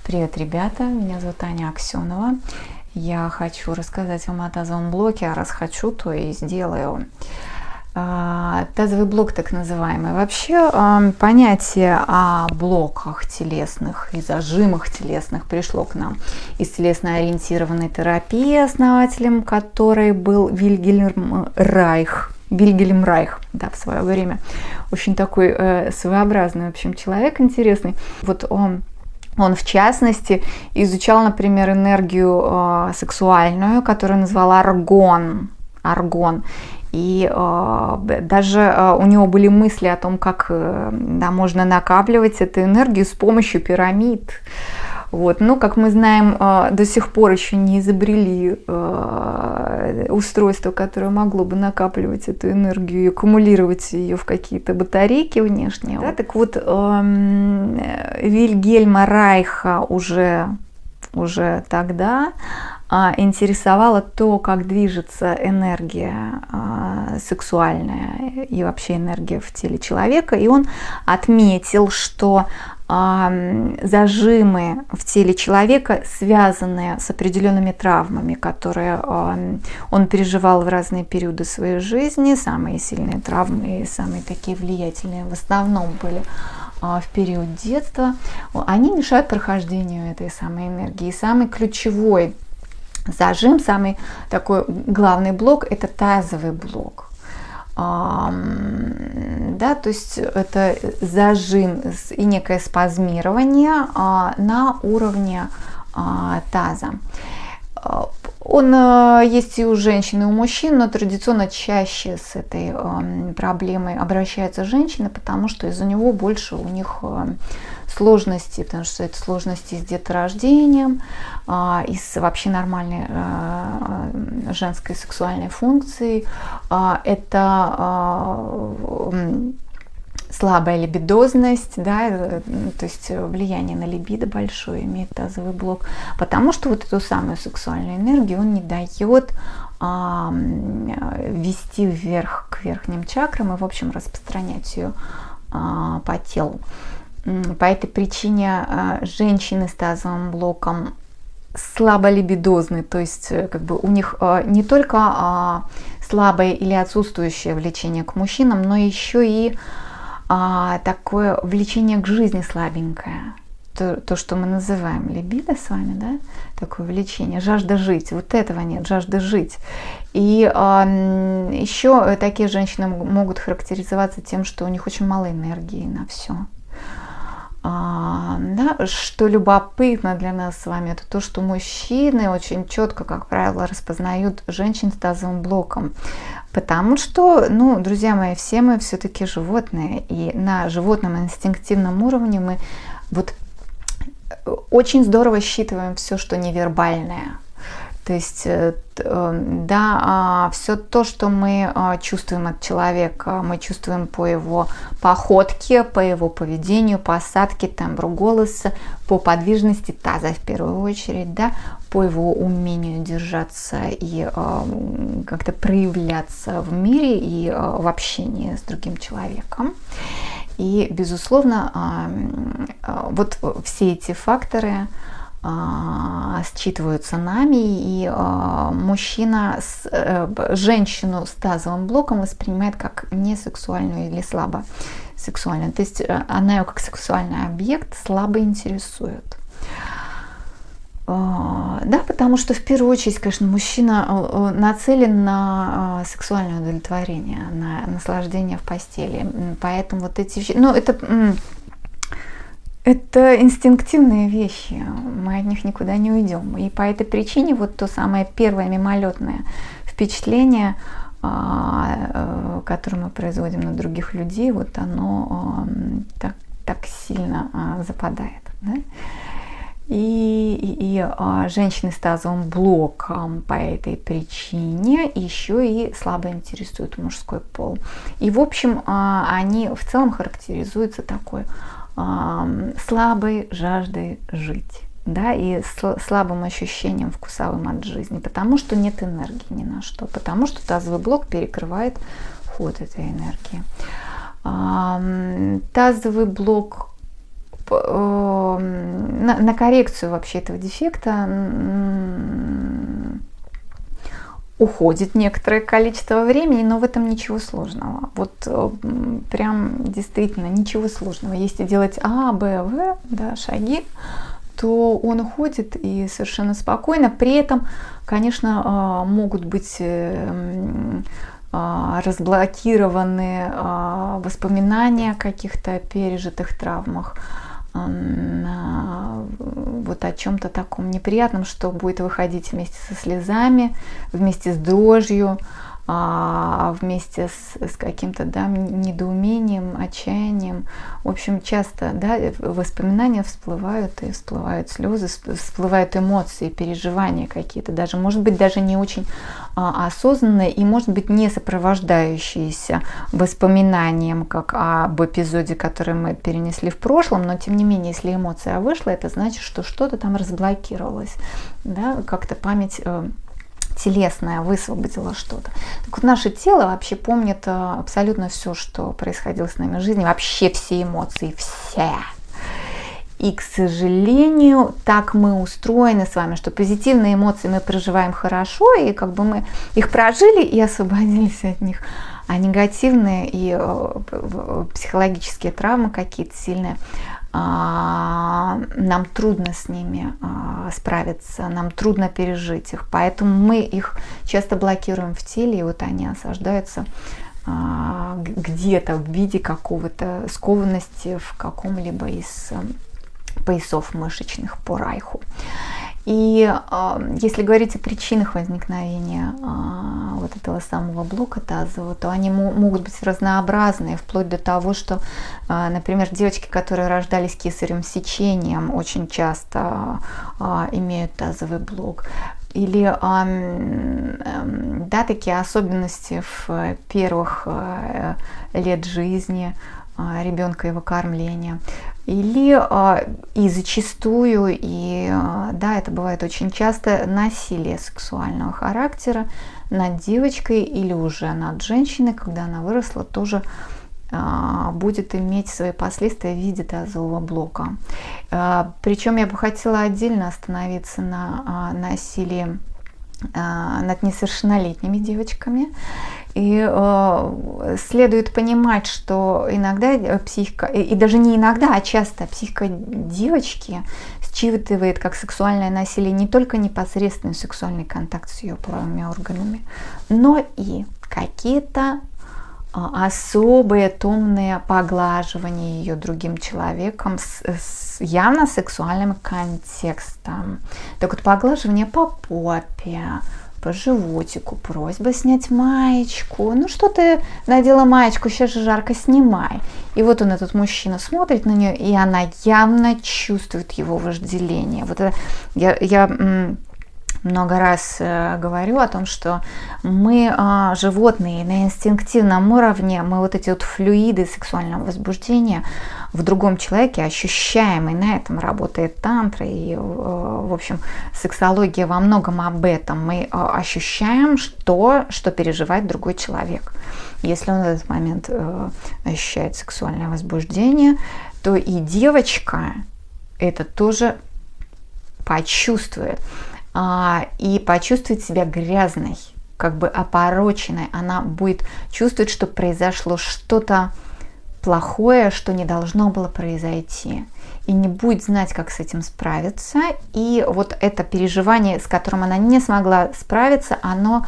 Привет, ребята! Меня зовут Аня Аксенова. Я хочу рассказать вам о тазовом блоке, а раз хочу, то и сделаю. Тазовый блок так называемый. Вообще понятие о блоках телесных и зажимах телесных пришло к нам из телесно-ориентированной терапии, основателем которой был Вильгельм Райх, да, в свое время. Очень такой своеобразный, в общем, человек интересный. Вот он в частности изучал, например, энергию сексуальную, которую назвал аргон. И даже у него были мысли о том, как можно накапливать эту энергию с помощью пирамид. Вот. Но, как мы знаем, до сих пор еще не изобрели устройство, которое могло бы накапливать эту энергию и аккумулировать ее в какие-то батарейки внешние. Да? Так вот, Вильгельма Райха уже тогда интересовало то, как движется энергия сексуальная и вообще энергия в теле человека. И он отметил, что зажимы в теле человека связаны с определенными травмами, которые он переживал в разные периоды своей жизни. Самые сильные травмы и самые такие влиятельные в основном были в период детства. Они мешают прохождению этой самой энергии. И самый ключевой зажим, самый такой главный блок – это тазовый блок. Да, то есть это зажим и некое спазмирование на уровне таза. Он есть и у женщин, и у мужчин, но традиционно чаще с этой проблемой обращаются женщины, потому что из-за него больше у них сложностей, потому что это сложности с деторождением, и с вообще нормальной женской сексуальной функцией. Это слабая либидозность, да, то есть влияние на либидо большое имеет тазовый блок, потому что вот эту самую сексуальную энергию он не дает вести вверх к верхним чакрам и, в общем, распространять ее по телу. По этой причине женщины с тазовым блоком слаболибидозны, то есть как бы у них не только слабое или отсутствующее влечение к мужчинам, но еще и такое влечение к жизни слабенькое. То, что мы называем либидо с вами, да, такое влечение, жажда жить. Вот этого нет, жажда жить. И еще такие женщины могут характеризоваться тем, что у них очень мало энергии на все. Да, что любопытно для нас с вами, это то, что мужчины очень четко, как правило, распознают женщин с тазовым блоком. Потому что, друзья мои, все мы все-таки животные, и на животном инстинктивном уровне мы вот очень здорово считываем все, что невербальное. То есть, да, все то, что мы чувствуем от человека, мы чувствуем по его походке, по его поведению, по осадке, тембру голоса, по подвижности таза в первую очередь, да, по его умению держаться и как-то проявляться в мире и в общении с другим человеком. И, безусловно, вот все эти факторы считываются нами, и мужчина женщину с тазовым блоком воспринимает как несексуальную или слабо сексуальную. То есть она ее как сексуальный объект слабо интересует. Да, потому что в первую очередь, конечно, мужчина нацелен на сексуальное удовлетворение, на наслаждение в постели. Поэтому вот эти вещи, это инстинктивные вещи, мы от них никуда не уйдем. И по этой причине вот то самое первое мимолетное впечатление, которое мы производим на других людей, вот оно так сильно западает. Да? И женщины с тазовым блоком по этой причине еще и слабо интересуют мужской пол. И, в общем, они в целом характеризуются такой слабой жаждой жить, да, и слабым ощущением вкусовым от жизни, потому что нет энергии ни на что, потому что тазовый блок перекрывает ход этой энергии. Тазовый блок на коррекцию вообще этого дефекта уходит некоторое количество времени, но в этом ничего сложного. Вот прям действительно ничего сложного. Если делать А, Б, В, да, шаги, то он уходит и совершенно спокойно. При этом, конечно, могут быть разблокированы воспоминания о каких-то пережитых травмах, вот о чем-то таком неприятном, что будет выходить вместе со слезами, вместе с дрожью, вместе с каким-то, да, недоумением, отчаянием. В общем, часто, да, воспоминания всплывают, и всплывают слезы, всплывают эмоции, переживания какие-то, даже, может быть, даже не очень осознанные и, может быть, не сопровождающиеся воспоминанием, как об эпизоде, который мы перенесли в прошлом, но, тем не менее, если эмоция вышла, это значит, что что-то там разблокировалось, да, как-то память телесная высвободила что-то. Так вот, наше тело вообще помнит абсолютно все, что происходило с нами в жизни, вообще все эмоции, все. И, к сожалению, так мы устроены с вами, что позитивные эмоции мы проживаем хорошо, и как бы мы их прожили и освободились от них. А негативные и психологические травмы какие-то сильные, нам трудно с ними справиться, нам трудно пережить их, поэтому мы их часто блокируем в теле, и вот они осаждаются где-то в виде какого-то скованности в каком-либо из поясов мышечных по Райху. И если говорить о причинах возникновения вот этого самого блока тазового, то они могут быть разнообразные, вплоть до того, что, например, девочки, которые рождались кесаревым сечением, очень часто имеют тазовый блок. Или, да, такие особенности в первых лет жизни ребенка, его кормления. Или и зачастую, и да, это бывает очень часто, насилие сексуального характера над девочкой или уже над женщиной, когда она выросла, тоже будет иметь свои последствия в виде тазового блока. Причем я бы хотела отдельно остановиться на насилии над несовершеннолетними девочками. И следует понимать, что иногда психика, и даже не иногда, а часто психика девочки считывает как сексуальное насилие не только непосредственный сексуальный контакт с ее половыми органами, но и какие-то особые томные поглаживания ее другим человеком с явно сексуальным контекстом. Так вот, поглаживание по попе, по животику, просьба снять маечку. Ну что ты надела маечку, сейчас же жарко, снимай. И вот он, этот мужчина, смотрит на нее, и она явно чувствует его вожделение. Вот это я много раз говорю о том, что мы животные, на инстинктивном уровне мы вот эти вот флюиды сексуального возбуждения в другом человеке ощущаем, и на этом работает тантра, и, в общем, сексология во многом об этом. Мы ощущаем что переживает другой человек. Если он в этот момент ощущает сексуальное возбуждение, то и девочка это тоже почувствует. И почувствует себя грязной, как бы опороченной. Она будет чувствовать, что произошло что-то плохое, что не должно было произойти. И не будет знать, как с этим справиться. И вот это переживание, с которым она не смогла справиться, оно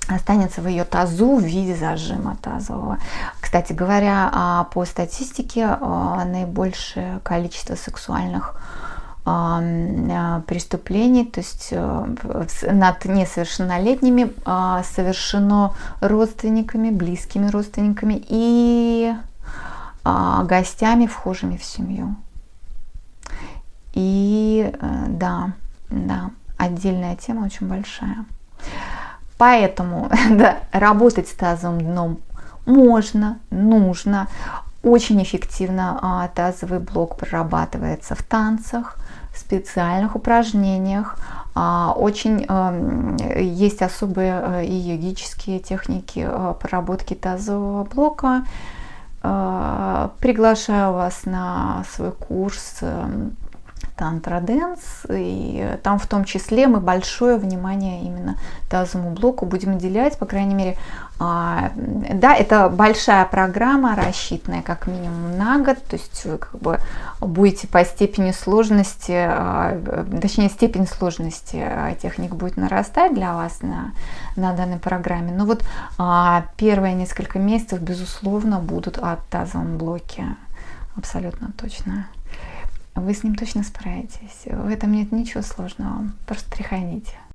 останется в ее тазу в виде зажима тазового. Кстати говоря, по статистике наибольшее количество сексуальных преступлений, то есть над несовершеннолетними совершено родственниками, близкими родственниками и гостями, вхожими в семью. И да, отдельная тема, очень большая. Поэтому да, работать с тазовым дном можно, нужно. Очень эффективно тазовый блок прорабатывается в танцах, в специальных упражнениях. Очень есть особые и йогические техники проработки тазового блока. Приглашаю вас на свой курс Тантра Дэнс, и там в том числе мы большое внимание именно тазовому блоку будем уделять, по крайней мере, да, это большая программа, рассчитанная как минимум на год, то есть вы как бы будете по степени сложности, точнее степень сложности техник будет нарастать для вас на данной программе, но вот первые несколько месяцев, безусловно, будут о тазовом блоке, абсолютно точно. Вы с ним точно справитесь. В этом нет ничего сложного. Просто приходите.